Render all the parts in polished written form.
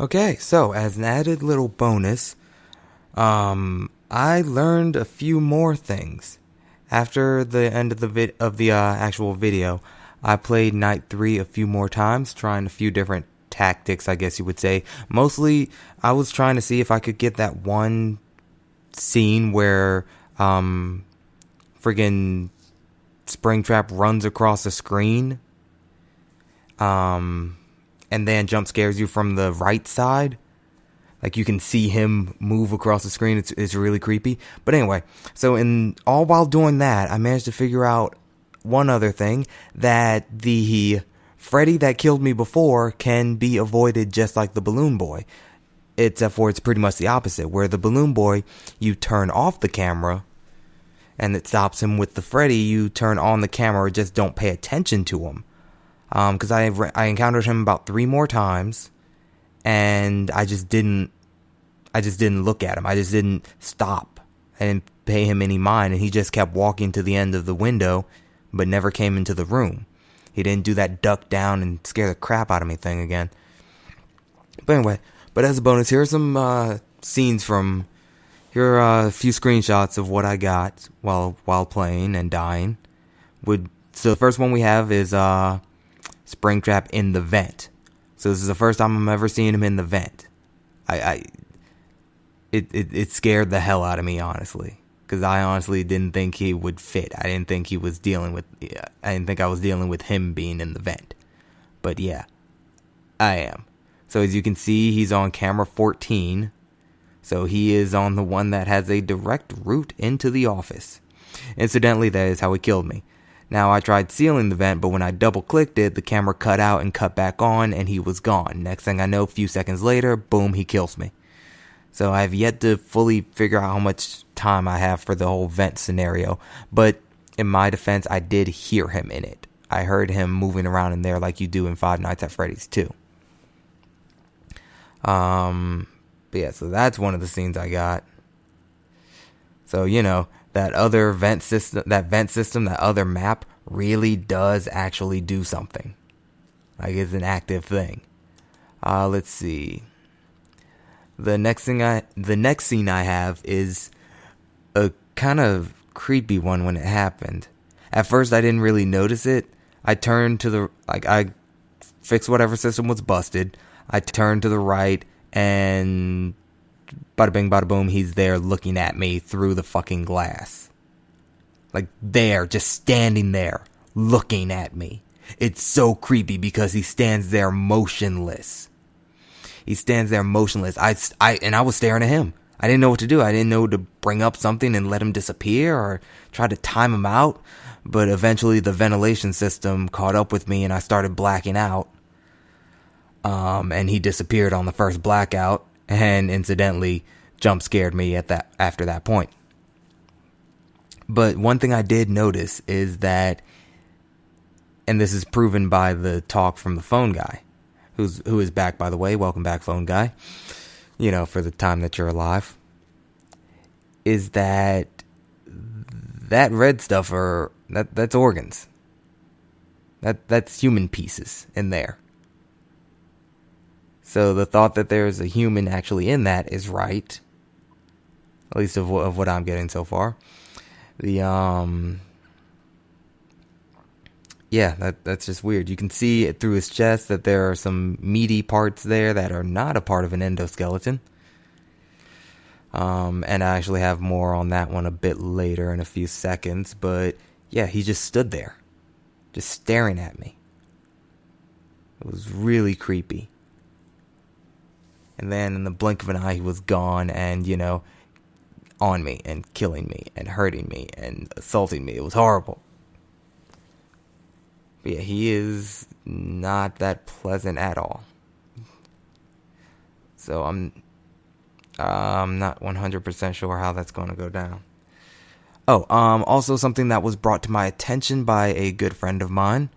Okay, so as an added little bonus, I learned a few more things. After the end of the actual video, I played night 3 a few more times, trying a few different tactics, I guess you would say. Mostly, I was trying to see if I could get that one scene where, friggin' Springtrap runs across the screen, and then jump scares you from the right side. Like, you can see him move across the screen. It's really creepy. But anyway, so all while doing that, I managed to figure out one other thing, that the Freddy that killed me before can be avoided just like the Balloon Boy. Except for it's pretty much the opposite, where the Balloon Boy, you turn off the camera, and it stops him. With the Freddy, you turn on the camera, just don't pay attention to him. Because I encountered him about 3 more times, and I just didn't look at him. I just didn't stop. I didn't pay him any mind, and he just kept walking to the end of the window, but never came into the room. He didn't do that duck down and scare the crap out of me thing again. But anyway, as a bonus, here are some scenes from. Here are a few screenshots of what I got while playing and dying. So the first one we have is Springtrap in the vent. So this is the first time I'm ever seeing him in the vent. It scared the hell out of me, honestly, because I honestly didn't think he would fit. I didn't think I was dealing with him being in the vent. But yeah, I am. So as you can see, he's on camera 14. So he is on the one that has a direct route into the office. Incidentally, that is how he killed me. Now, I tried sealing the vent, but when I double-clicked it, the camera cut out and cut back on, and he was gone. Next thing I know, a few seconds later, boom, he kills me. So I have yet to fully figure out how much time I have for the whole vent scenario. But in my defense, I did hear him in it. I heard him moving around in there like you do in Five Nights at Freddy's 2. But yeah, so that's one of the scenes I got. So, that other vent system, that other map really does actually do something. Like, it's an active thing. Let's see. The next scene I have is a kind of creepy one when it happened. At first, I didn't really notice it. I fixed whatever system was busted. I turned to the right, and bada bing, bada boom, he's there looking at me through the fucking glass. Like, there, just standing there, looking at me. It's so creepy because he stands there motionless. I was staring at him. I didn't know what to do. I didn't know to bring up something and let him disappear or try to time him out. But eventually the ventilation system caught up with me and I started blacking out. And he disappeared on the first blackout, and incidentally jump scared me after that point. But one thing I did notice is that, and this is proven by the talk from the phone guy, who is back, by the way. Welcome back, phone guy. For the time that you're alive. Is that red stuff that's organs. That's human pieces in there. So the thought that there's a human actually in that is right. At least of what I'm getting so far. That's just weird. You can see it through his chest that there are some meaty parts there that are not a part of an endoskeleton. And I actually have more on that one a bit later in a few seconds. But yeah, he just stood there, just staring at me. It was really creepy. And then in the blink of an eye, he was gone and, on me and killing me and hurting me and assaulting me. It was horrible. But yeah, he is not that pleasant at all. So I'm not 100% sure how that's going to go down. Oh, also something that was brought to my attention by a good friend of mine.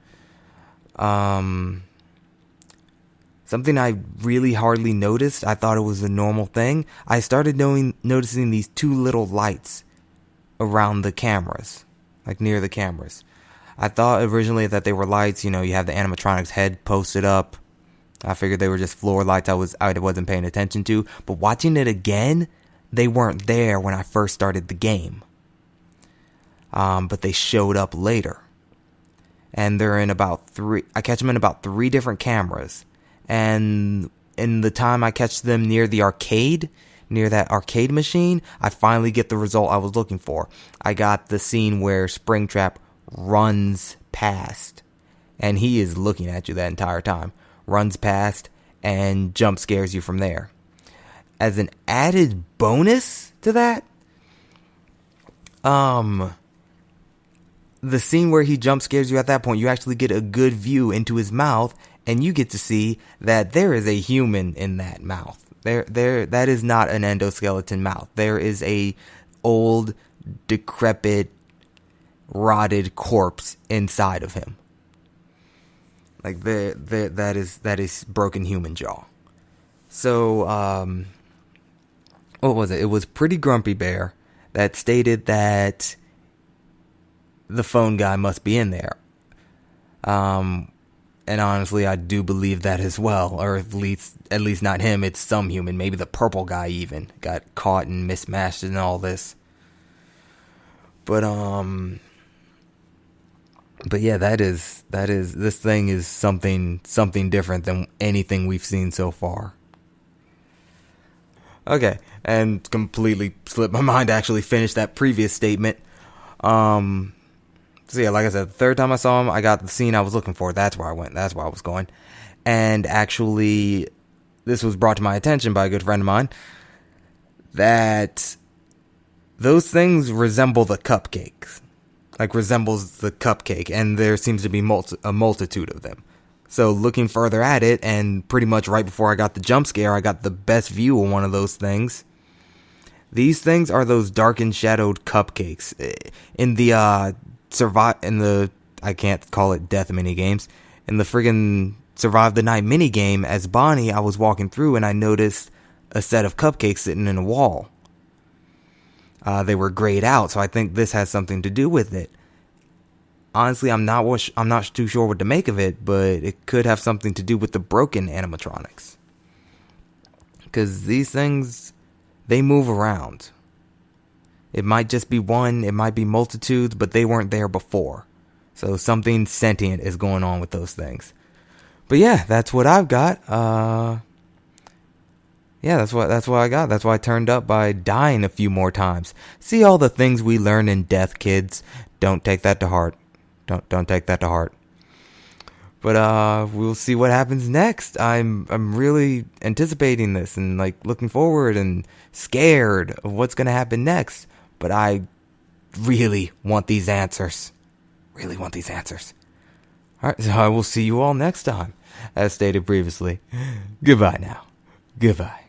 Something I really hardly noticed. I thought it was a normal thing. I started noticing these 2 little lights around the cameras, like near the cameras. I thought originally that they were lights. You have the animatronic's head posted up I figured they were just floor lights I wasn't paying attention to. But watching it again, they weren't there when I first started the game. But they showed up later. And they're in I catch them in about 3 different cameras. And in the time I catch them near the arcade, near that arcade machine, I finally get the result I was looking for. I got the scene where Springtrap runs past. And he is looking at you that entire time. Runs past and jump scares you from there. As an added bonus to that, the scene where he jump scares you at that point, you actually get a good view into his mouth, and you get to see that there is a human in that mouth. That is not an endoskeleton mouth. There is a old, decrepit, rotted corpse inside of him. Like that is broken human jaw. So, what was it? It was Pretty Grumpy Bear that stated that the phone guy must be in there. And honestly, I do believe that as well. Or at least not him. It's some human. Maybe the purple guy even got caught and mismatched in all this. But yeah, this thing is something different than anything we've seen so far. Okay, and completely slipped my mind to actually finish that previous statement. So yeah, like I said, the third time I saw him, I got the scene I was looking for. That's where I went. That's where I was going. And actually, this was brought to my attention by a good friend of mine, that those things resemble the cupcakes. Like, resembles the cupcake. And there seems to be a multitude of them. So looking further at it, and pretty much right before I got the jump scare, I got the best view of one of those things. These things are those dark and shadowed cupcakes. In the I can't call it death minigames. In the friggin' Survive the Night minigame, as Bonnie, I was walking through and I noticed a set of cupcakes sitting in a wall. They were grayed out, so I think this has something to do with it. Honestly, I'm not too sure what to make of it, but it could have something to do with the broken animatronics. Because these things, they move around. It might just be one, it might be multitudes, but they weren't there before. So something sentient is going on with those things. But yeah, that's what I've got. Yeah, that's what I got. That's why I turned up by dying a few more times. See all the things we learn in death, kids. Don't take that to heart. Don't take that to heart. But we'll see what happens next. I'm really anticipating this and like looking forward and scared of what's gonna happen next. But I really want these answers. Really want these answers. Alright, so I will see you all next time. As stated previously. Goodbye now. Goodbye.